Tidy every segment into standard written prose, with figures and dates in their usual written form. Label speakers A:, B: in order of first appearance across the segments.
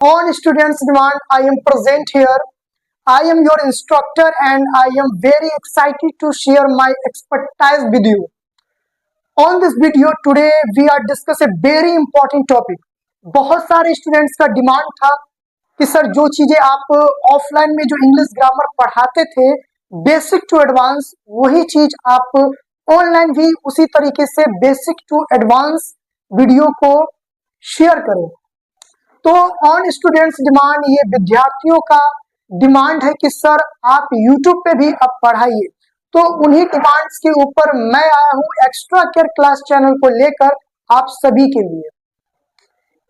A: On students' demand, I am present here. I am your instructor and I am very excited to share my expertise with you. On this video today we are discuss a very important topic. बहुत सारे students का demand था कि sir जो चीजें आप offline में जो इंग्लिश ग्रामर पढ़ाते थे बेसिक टू एडवांस, वही चीज आप ऑनलाइन भी उसी तरीके से बेसिक टू एडवांस वीडियो को शेयर करें। तो ऑन स्टूडेंट्स डिमांड, ये विद्यार्थियों का डिमांड है कि सर आप यूट्यूब पे भी अब पढ़ाइए। तो उन्हीं डिमांड्स के ऊपर मैं आया हूं एक्स्ट्रा केयर क्लास चैनल को लेकर आप सभी के लिए।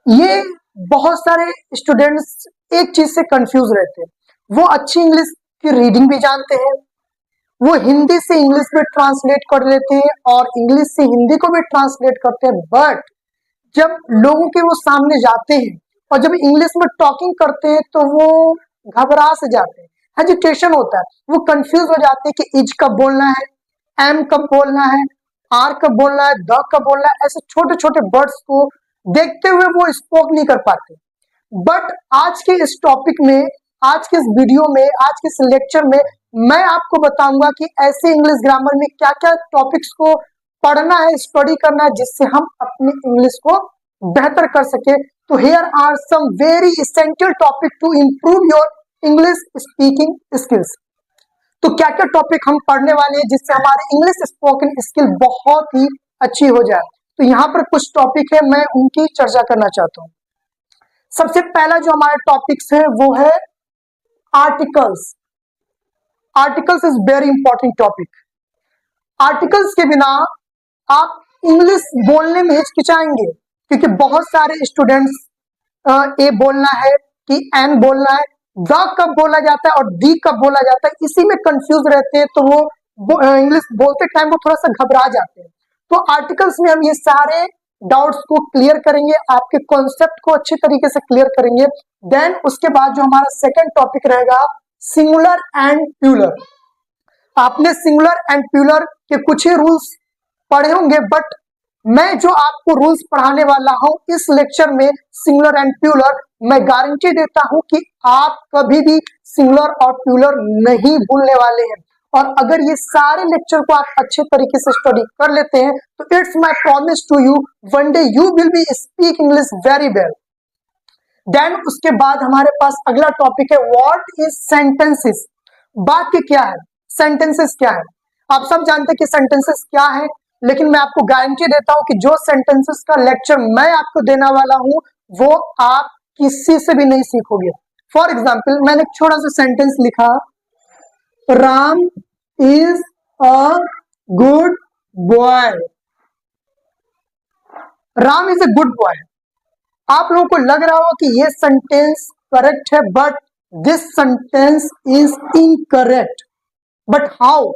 A: ये बहुत सारे स्टूडेंट्स एक चीज से कंफ्यूज रहते हैं, वो अच्छी इंग्लिश की रीडिंग भी जानते हैं, वो हिंदी से इंग्लिश में ट्रांसलेट कर लेते हैं और इंग्लिश से हिंदी को भी ट्रांसलेट करते हैं, बट जब लोगों के वो सामने जाते हैं और जब इंग्लिश में टॉकिंग करते हैं तो वो घबरा से जाते हैं, हेजिटेशन होता है, वो कंफ्यूज हो जाते हैं कि इज कब बोलना है, एम कब बोलना है, आर कब बोलना है, द कब बोलना है। ऐसे छोटे छोटे वर्ड्स को देखते हुए वो स्पोक नहीं कर पाते। बट आज के इस टॉपिक में, आज के इस वीडियो में, आज के इस लेक्चर में मैं आपको बताऊंगा कि ऐसे इंग्लिश ग्रामर में क्या क्या टॉपिक्स को पढ़ना है, स्टडी करना है, जिससे हम अपनी इंग्लिश को बेहतर कर सके। तो here are some very essential topic to improve your English speaking skills. तो क्या क्या टॉपिक हम पढ़ने वाले हैं जिससे हमारी इंग्लिश स्पोकन स्किल बहुत ही अच्छी हो जाए। तो यहाँ पर कुछ टॉपिक है, मैं उनकी चर्चा करना चाहता हूँ। सबसे पहला जो हमारा टॉपिक्स है वो है articles. Articles is very important topic. Articles के बिना आप इंग्लिश बोलने में हिचकिचाएंगे, क्योंकि बहुत सारे स्टूडेंट्स ए बोलना है कि एन बोलना है, द कब बोला जाता है और दी कब बोला जाता है, इसी में कंफ्यूज रहते हैं, तो वो इंग्लिश बोलते टाइम वो थोड़ा सा घबरा जाते हैं। तो आर्टिकल्स में हम ये सारे डाउट्स को क्लियर करेंगे, आपके कॉन्सेप्ट को अच्छे तरीके से क्लियर करेंगे। देन उसके बाद जो हमारा सेकंड टॉपिक रहेगा सिंगुलर एंड प्लूरल। आपने सिंगुलर एंड प्लूरल के कुछ ही रूल्स पढ़े होंगे, बट मैं जो आपको रूल्स पढ़ाने वाला हूं इस लेक्चर में सिंगुलर एंड प्लूरल, मैं गारंटी देता हूं कि आप कभी भी सिंगुलर और प्लूरल नहीं भूलने वाले हैं। और अगर ये सारे लेक्चर को आप अच्छे तरीके से स्टडी कर लेते हैं तो it's my promise to you, one day you will be speak English very well. Then उसके बाद हमारे पास अगला टॉपिक है व्हाट इज सेंटेंसेस। वाक्य क्या है, सेंटेंसेस क्या है। आप सब जानते हैं कि सेंटेंसेस क्या है, लेकिन मैं आपको गारंटी देता हूं कि जो सेंटेंसेस का लेक्चर मैं आपको देने वाला हूं वो आप किसी से भी नहीं सीखोगे। फॉर एग्जाम्पल, मैंने एक छोटा सा सेंटेंस लिखा, Ram is a good boy. Ram is a good boy. आप लोगों को लग रहा हो कि ये सेंटेंस करेक्ट है, but this sentence is incorrect. But how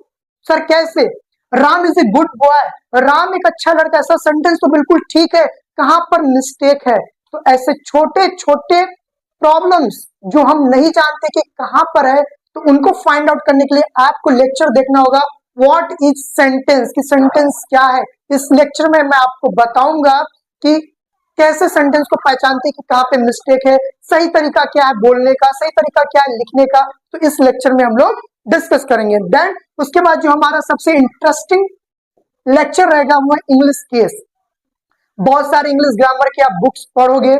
A: sir, कैसे? Ram is a good boy, Ram एक अच्छा लड़का, ऐसा सेंटेंस तो बिल्कुल ठीक है, कहां पर मिस्टेक है? तो ऐसे छोटे छोटे प्रॉब्लम्स जो हम नहीं जानते कि कहां पर है, तो उनको फाइंड आउट करने के लिए आपको लेक्चर देखना होगा व्हाट इज सेंटेंस, कि सेंटेंस क्या है। इस लेक्चर में मैं आपको बताऊंगा कि कैसे सेंटेंस को पहचानते हैं कि कहां पे मिस्टेक है, सही तरीका क्या है बोलने का, सही तरीका क्या है लिखने का। तो इस लेक्चर में हम लोग डिस्कस करेंगे। देन उसके बाद जो हमारा सबसे इंटरेस्टिंग लेक्चर रहेगा वो है इंग्लिश केस। बहुत सारे इंग्लिश ग्रामर की आप बुक्स पढ़ोगे,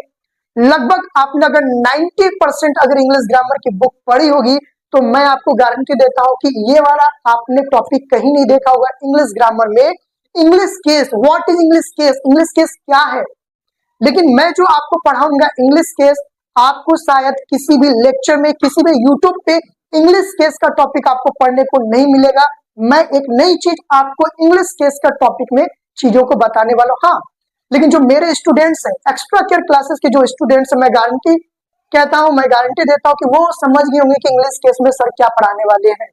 A: लगभग आपने अगर 90% अगर इंग्लिश ग्रामर की बुक पढ़ी होगी तो मैं आपको गारंटी देता हूं कि ये वाला आपने टॉपिक कहीं नहीं देखा होगा इंग्लिश ग्रामर में। English case, what is English case, English case क्या है। लेकिन मैं जो आपको पढ़ाऊंगा इंग्लिश केस, आपको शायद किसी भी लेक्चर में, किसी भी यूट्यूब पे इंग्लिश केस का टॉपिक आपको पढ़ने को नहीं मिलेगा। मैं एक नई चीज आपको इंग्लिश केस का टॉपिक में चीजों को बताने वाला हूं। हाँ, लेकिन जो मेरे स्टूडेंट्स हैं, एक्स्ट्रा केयर क्लासेस के जो स्टूडेंट्स हैं, मैं गारंटी कहता हूं, मैं गारंटी देता हूं कि वो समझ गए होंगे कि इंग्लिश केस में सर क्या पढ़ाने वाले हैं।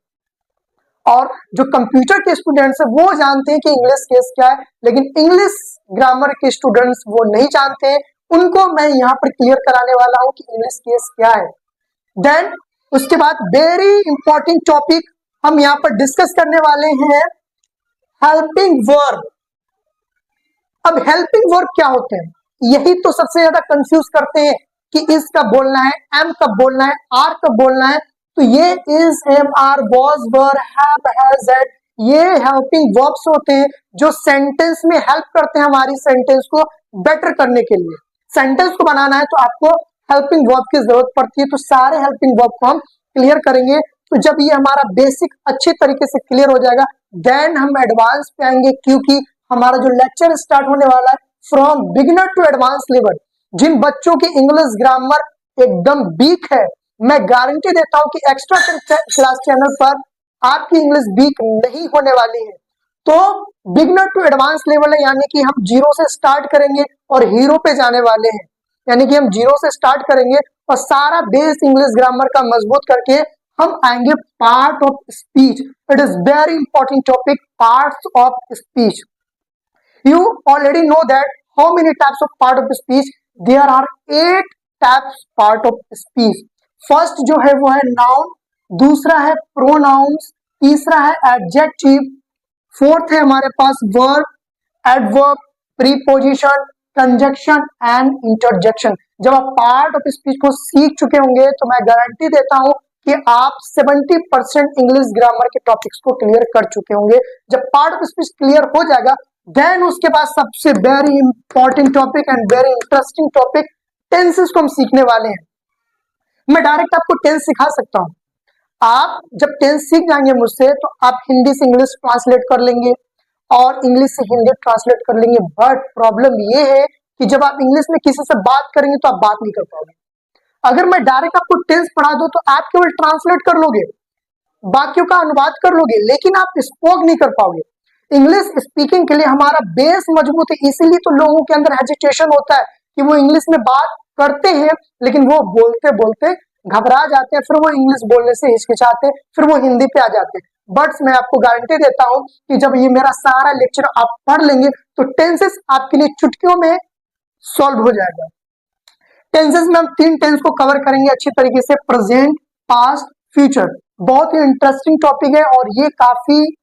A: और जो कंप्यूटर के स्टूडेंट्स हैं वो जानते हैं कि इंग्लिश केस क्या है, लेकिन इंग्लिश ग्रामर के स्टूडेंट्स वो नहीं जानते हैं, उनको मैं यहाँ पर क्लियर कराने वाला हूं कि इंग्लिश केस क्या है। देन उसके बाद वेरी इंपॉर्टेंट टॉपिक हम यहाँ पर डिस्कस करने वाले हैं हेल्पिंग वर्ब। अब हेल्पिंग वर्ब क्या होते हैं, यही तो सबसे ज्यादा कंफ्यूज करते हैं कि इस कब बोलना है, एम कब बोलना है, आर कब बोलना है। तो ये is, am, are, was, were, have, has, had, ये हेल्पिंग वर्ब्स होते हैं जो सेंटेंस में हेल्प करते हैं हमारी सेंटेंस को बेटर करने के लिए। सेंटेंस को बनाना है तो आपको हेल्पिंग वर्ब की जरूरत पड़ती है। तो सारे हेल्पिंग वर्ब को हम क्लियर करेंगे। तो जब ये हमारा बेसिक अच्छे तरीके से क्लियर हो जाएगा, देन हम एडवांस पे आएंगे, क्योंकि हमारा जो लेक्चर स्टार्ट होने वाला है from beginner to advance level. जिन बच्चों की इंग्लिश ग्रामर एकदम वीक है, मैं गारंटी देता हूं कि एक्स्ट्रा क्लास चैनल पर आपकी इंग्लिश वीक नहीं होने वाली है। तो बिगिनर टू एडवांस लेवल है, यानी कि हम जीरो से स्टार्ट करेंगे और हीरो पे जाने वाले हैं। यानी कि हम जीरो से स्टार्ट करेंगे और सारा बेस इंग्लिश ग्रामर का मजबूत करके हम आएंगे part of speech. It is very important topic, parts of speech. You already know that how many types of part of speech? There are 8 types part of speech. First जो है वो है noun, दूसरा है pronouns, तीसरा है adjective, fourth है हमारे पास verb, adverb, preposition, conjunction and interjection। जब आप पार्ट ऑफ स्पीच को सीख चुके होंगे तो मैं गारंटी देता हूं कि आप 70% इंग्लिश ग्रामर के टॉपिक्स को क्लियर कर चुके होंगे। जब पार्ट ऑफ स्पीच क्लियर हो जाएगा, देन उसके बाद सबसे very important topic and very interesting topic tenses को हम सीखने वाले हैं। मैं डायरेक्ट आपको टेंस सिखा सकता हूं। आप जब टेंस सीख जाएंगे मुझसे तो आप हिंदी से इंग्लिश ट्रांसलेट कर लेंगे और इंग्लिश से हिंदी ट्रांसलेट कर लेंगे। बट प्रॉब्लम ये है कि जब आप इंग्लिश में किसी से बात करेंगे तो आप बात नहीं कर पाओगे। अगर मैं डायरेक्ट आपको टेंस पढ़ा दूं तो आप केवल ट्रांसलेट कर लोगे, वाक्यों का अनुवाद कर लोगे, लेकिन आप स्पोक नहीं कर पाओगे। इंग्लिश स्पीकिंग के लिए हमारा बेस मजबूत है, इसीलिए तो लोगों के अंदर हेजिटेशन होता है कि वो इंग्लिश में बात करते हैं लेकिन वो बोलते बोलते घबरा जाते हैं, फिर वो इंग्लिश बोलने से हिचकिचाते हैं, फिर वो हिंदी पे आ जाते हैं। बट मैं आपको गारंटी देता हूं कि जब ये मेरा सारा लेक्चर आप पढ़ लेंगे तो टेंसेस आपके लिए चुटकियों में सॉल्व हो जाएगा। टेंसेस में हम 3 टेंस को कवर करेंगे अच्छी तरीके से, प्रेजेंट, पास्ट, फ्यूचर। बहुत ही इंटरेस्टिंग टॉपिक है और ये काफी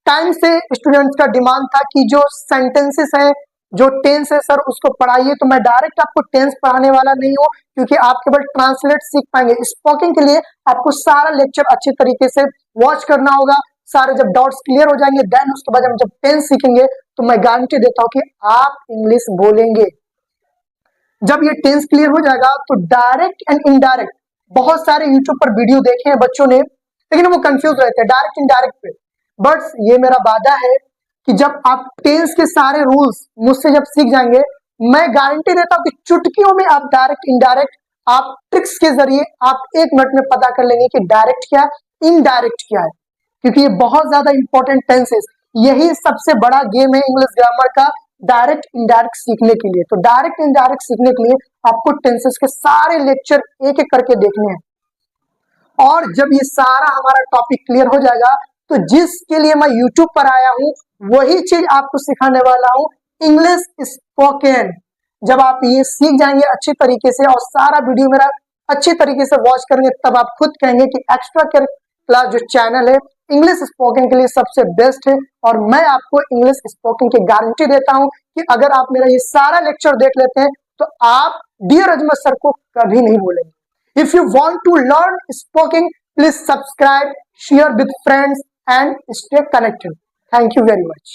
A: टाइम से स्टूडेंट्स का डिमांड था कि जो सेंटेंसेस है, जो टेंस है सर उसको पढ़ाइए। तो मैं डायरेक्ट आपको टेंस पढ़ाने वाला नहीं हूं, क्योंकि आप केवल ट्रांसलेट सीख पाएंगे। स्पोकिंग के लिए आपको सारा लेक्चर अच्छे तरीके से वॉच करना होगा। सारे जब डाउट्स क्लियर हो जाएंगे, देन उसके बाद हम जब टेंस सीखेंगे तो मैं गारंटी देता हूं कि आप इंग्लिश बोलेंगे। जब ये टेंस क्लियर हो जाएगा तो डायरेक्ट एंड इनडायरेक्ट, बहुत सारे यूट्यूब पर वीडियो देखे हैं बच्चों ने, लेकिन वो कंफ्यूज रहते हैं डायरेक्ट इनडायरेक्ट पे। बट ये मेरा वादा है कि जब आप टेंस के सारे रूल्स मुझसे जब सीख जाएंगे, मैं गारंटी देता हूं कि चुटकियों में आप डायरेक्ट इनडायरेक्ट, आप ट्रिक्स के जरिए आप 1 मिनट में पता कर लेंगे कि डायरेक्ट क्या है, इनडायरेक्ट क्या है। क्योंकि ये बहुत ज्यादा इंपॉर्टेंट टेंसेस, यही सबसे बड़ा गेम है इंग्लिश ग्रामर का, डायरेक्ट इनडायरेक्ट सीखने के लिए। तो डायरेक्ट इनडायरेक्ट सीखने के लिए आपको टेंसेस के सारे लेक्चर एक एक करके देखने हैं। और जब ये सारा हमारा टॉपिक क्लियर हो जाएगा तो जिसके लिए मैं यूट्यूब पर आया हूं वही चीज आपको सिखाने वाला हूं, इंग्लिश स्पोकन। जब आप ये सीख जाएंगे अच्छी तरीके से और सारा वीडियो मेरा अच्छी तरीके से वॉच करेंगे, तब आप खुद कहेंगे कि एक्स्ट्रा क्लास जो चैनल है इंग्लिश स्पोकन के लिए सबसे बेस्ट है। और मैं आपको इंग्लिश स्पोकन की गारंटी देता हूं कि अगर आप मेरा ये सारा लेक्चर देख लेते हैं तो आप डियर अजमत सर को कभी नहीं भूलेंगे। If you want to learn spoken, please subscribe, share with friends and stay connected. Thank you very much.